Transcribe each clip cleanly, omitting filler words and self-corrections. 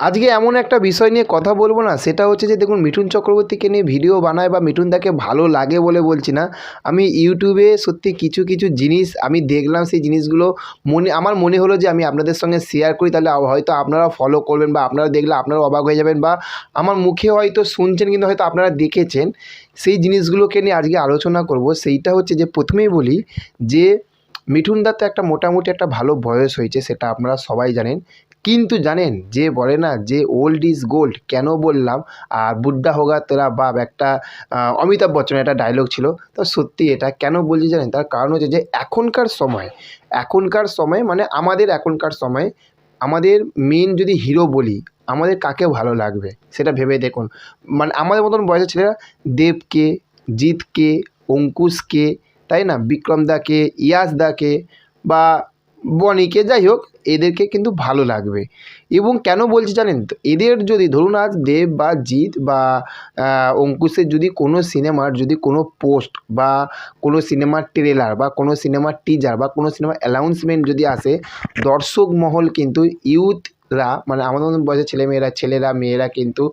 আজকে এমন একটা বিষয় নিয়ে কথা বলবো না, সেটা হচ্ছে যে দেখুন, মিঠুন চক্রবর্তীকে নিয়ে ভিডিও বানায় বা মিঠুনদাকে ভালো লাগে বলে বলছি না। আমি ইউটিউবে সত্যি কিছু কিছু জিনিস আমি দেখলাম, সেই জিনিসগুলো আমার মনে হলো যে আমি আপনাদের সঙ্গে শেয়ার করি, তাহলে হয়তো আপনারা ফলো করবেন বা আপনারা দেখলে আপনারা অবাক হয়ে যাবেন, বা আমার মুখে হয়তো শুনছেন কিন্তু হয়তো আপনারা দেখেছেন। সেই জিনিসগুলোকে নিয়ে আজকে আলোচনা করব। সেইটা হচ্ছে যে প্রথমেই বলি যে মিঠুনদার তো একটা মোটামুটি একটা ভালো বয়স হয়েছে, সেটা আপনারা সবাই জানেন। কিন্তু জানেন, যে বলে না যে ওল্ড ইজ গোল্ড, কেন বললাম? আর বুড্ডা হোগা তেরা বাপ, একটা অমিতাভ বচ্চনের একটা ডায়লগ ছিল। তো সত্যি এটা কেন বলছি জানেন? তার কারণ হচ্ছে যে এখনকার সময় মানে আমাদের এখনকার সময় আমাদের মেন যদি হিরো বলি, আমাদের কাকে ভালো লাগবে সেটা ভেবে দেখুন। মানে আমাদের মতন বয়সের ছেলেরা দেবকে, জিৎকে, অঙ্কুশকে, তাই না, বিক্রমদাকে, ইয়াসদাকে বা বনিকে, যাই হোক, এদেরকে কিন্তু ভালো লাগবে। এবং কেন বলছি জানেন তো? এদের যদি ধরুন আজ দেব বা জিৎ বা অঙ্কুশের যদি কোনো সিনেমার যদি কোনো পোস্ট বা কোনো সিনেমার ট্রেলার বা কোনো সিনেমার টিজার বা কোনো সিনেমার অ্যানাউন্সমেন্ট যদি আসে, দর্শক মহল কিন্তু ইউথরা, মানে আমাদের মতন বয়সের ছেলেরা মেয়েরা কিন্তু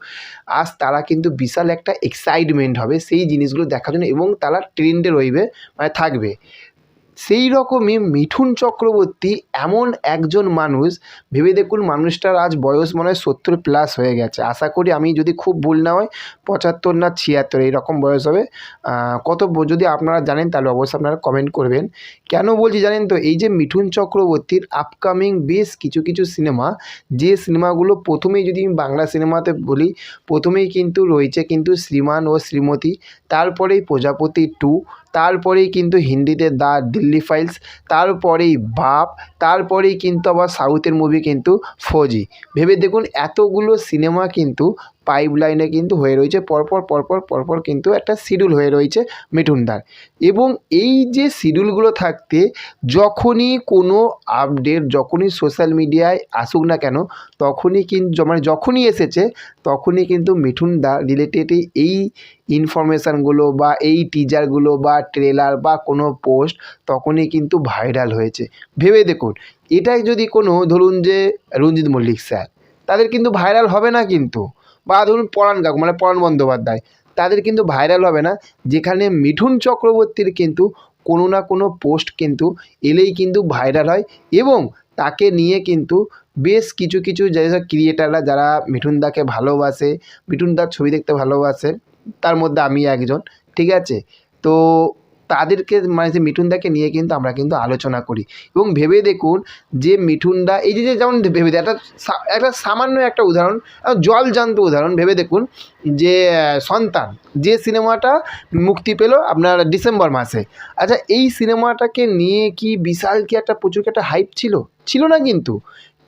আজ তারা কিন্তু বিশাল একটা এক্সাইটমেন্ট হবে সেই জিনিসগুলো দেখার জন্য, এবং তারা ট্রেন্ডে রইবে, মানে থাকবে। সেই রকমই মিঠুন চক্রবর্তী এমন একজন মানুষ, ভেবে দেখুন মানুষটার আজ বয়স মনে হয় 70+ হয়ে গেছে। আশা করি, আমি যদি খুব ভুল না হয় 75 না 76 এইরকম বয়স হবে। যদি আপনারা জানেন তাহলে অবশ্যই আপনারা কমেন্ট করবেন। কেন বলছি জানেন তো? এই যে মিঠুন চক্রবর্তীর আপকামিং বেশ কিছু কিছু সিনেমা, যে সিনেমাগুলো প্রথমেই যদি আমি বাংলা সিনেমাতে বলি, প্রথমেই কিন্তু রয়েছে কিন্তু শ্রীমান ও শ্রীমতী, তারপরেই প্রজাপতি 2, তারপরেই কিন্তু হিন্দিতে দ্য দিল্লি ফাইলস, তারপরেই বাপ, তারপরেই কিন্তু আবার সাউথের মুভি কিন্তু ফৌজি। ভেবে দেখুন এতগুলো সিনেমা কিন্তু পাইপলাইনে কিন্তু হয়ে রয়েছে, পরপর কিন্তু একটা শিডিউল হয়ে রয়েছে মিঠুনদার। এবং এই যে শিডিউলগুলো থাকতে যখনই কোনো আপডেট, যখনই সোশ্যাল মিডিয়ায় আসুক না কেন, তখনই কিন্তু মানে যখনই এসেছে তখনই কিন্তু মিঠুনদা রিলেটেড এই ইনফরমেশানগুলো বা এই টিজারগুলো বা ট্রেলার বা কোনো পোস্ট তখনই কিন্তু ভাইরাল হয়েছে। ভেবে দেখুন, এটাই যদি কোনো ধরুন যে রঞ্জিত মল্লিক স্যার, তাদের কিন্তু ভাইরাল হবে না কিন্তু, বা ধরুন পরাণ কাকু মানে পরাণ বন্দ্যোপাধ্যায়, তাদের কিন্তু ভাইরাল হবে না। যেখানে মিঠুন চক্রবর্তীর কিন্তু কোনো না কোনো পোস্ট কিন্তু এলেই কিন্তু ভাইরাল হয়, এবং তাকে নিয়ে কিন্তু বেশ কিছু কিছু যেসব ক্রিয়েটাররা যারা মিঠুনদাকে ভালোবাসে, মিঠুনদার ছবি দেখতে ভালোবাসে, তার মধ্যে আমি একজন, ঠিক আছে? তো তাদেরকে মানে যে মিঠুনদাকে নিয়ে কিন্তু আমরা কিন্তু আলোচনা করি। এবং ভেবে দেখুন যে মিঠুনদা এই যে যেমন ভেবে একটা সামান্য একটা উদাহরণ, জলজান্ত উদাহরণ, ভেবে দেখুন যে সন্তান, যে সিনেমাটা মুক্তি পেল আপনার ডিসেম্বর মাসে। আচ্ছা, এই সিনেমাটাকে নিয়ে কি বিশাল কি একটা প্রচুর একটা হাইপ ছিল না কিন্তু?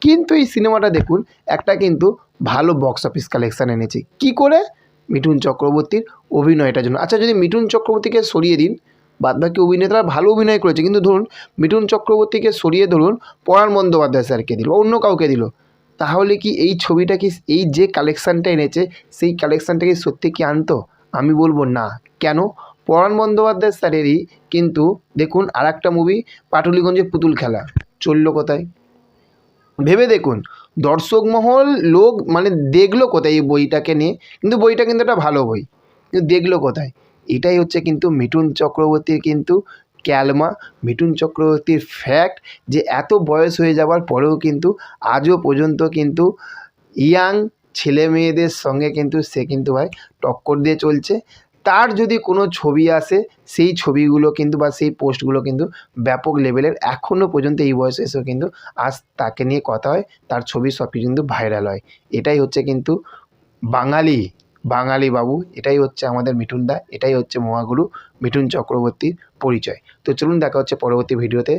কিন্তু এই সিনেমাটা দেখুন একটা কিন্তু ভালো বক্স অফিস কালেকশান এনেছে। কী করে? মিঠুন চক্রবর্তীর অভিনয়টার জন্য। আচ্ছা, যদি মিঠুন চক্রবর্তীকে সরিয়ে দিন, বাদবাকি অভিনেতারা ভালো অভিনয় করেছে, কিন্তু ধরুন মিঠুন চক্রবর্তীকে সরিয়ে ধরুন পরাণ বন্দ্যোপাধ্যায় স্যারকে দিল, অন্য কাউকে দিল, তাহলে কি এই ছবিটা কি, এই যে কালেকশানটা এনেছে সেই কালেকশানটা কি সত্যি কি আনতো? আমি বলবো না। কেন? পরাণ বন্দ্যোপাধ্যায় স্যারেরই কিন্তু দেখুন আর একটা মুভি পাটুলিগঞ্জে পুতুল খেলা চললো কোথায়? ভেবে দেখুন দর্শক মহল লোক মানে দেখলো কোথায় এই বইটাকে নিয়ে? কিন্তু বইটা কিন্তু একটা ভালো বই, কিন্তু দেখলো কোথায়? এটাই হচ্ছে কিন্তু মিঠুন চক্রবর্তীর কিন্তু ক্যালমা, মিঠুন চক্রবর্তীর ফ্যাক্ট, যে এত বয়স হয়ে যাওয়ার পরেও কিন্তু আজও পর্যন্ত কিন্তু ইয়াং ছেলে মেয়েদের সঙ্গে কিন্তু সে কিন্তু ভাই টক্কর দিয়ে চলছে। তার যদি কোনো ছবি আসে, সেই ছবিগুলো কিন্তু বা সেই পোস্টগুলো কিন্তু ব্যাপক লেভেলের এখনও পর্যন্ত এই বয়সে এসেও কিন্তু আজ তাকে নিয়ে কথা হয়, তার ছবি সব কিছু কিন্তু ভাইরাল হয়। এটাই হচ্ছে কিন্তু বাঙালি বাবু, এটাই হচ্ছে আমাদের মিঠুনদা, এটাই হচ্ছে মহাগুরু মিঠুন চক্রবর্তীর পরিচয়। তো চলুন দেখা হচ্ছে পরবর্তী ভিডিওতে।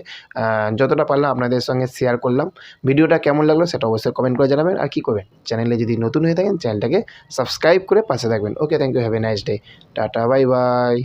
যতটা পারলাম আপনাদের সঙ্গে শেয়ার করলাম। ভিডিওটা কেমন লাগলো সেটা অবশ্যই কমেন্ট করে জানাবেন। আর কী করবেন, চ্যানেলে যদি নতুন হয়ে থাকেন চ্যানেলটাকে সাবস্ক্রাইব করে পাশে থাকবেন। Okay, thank you, have a nice day, tata, bye by.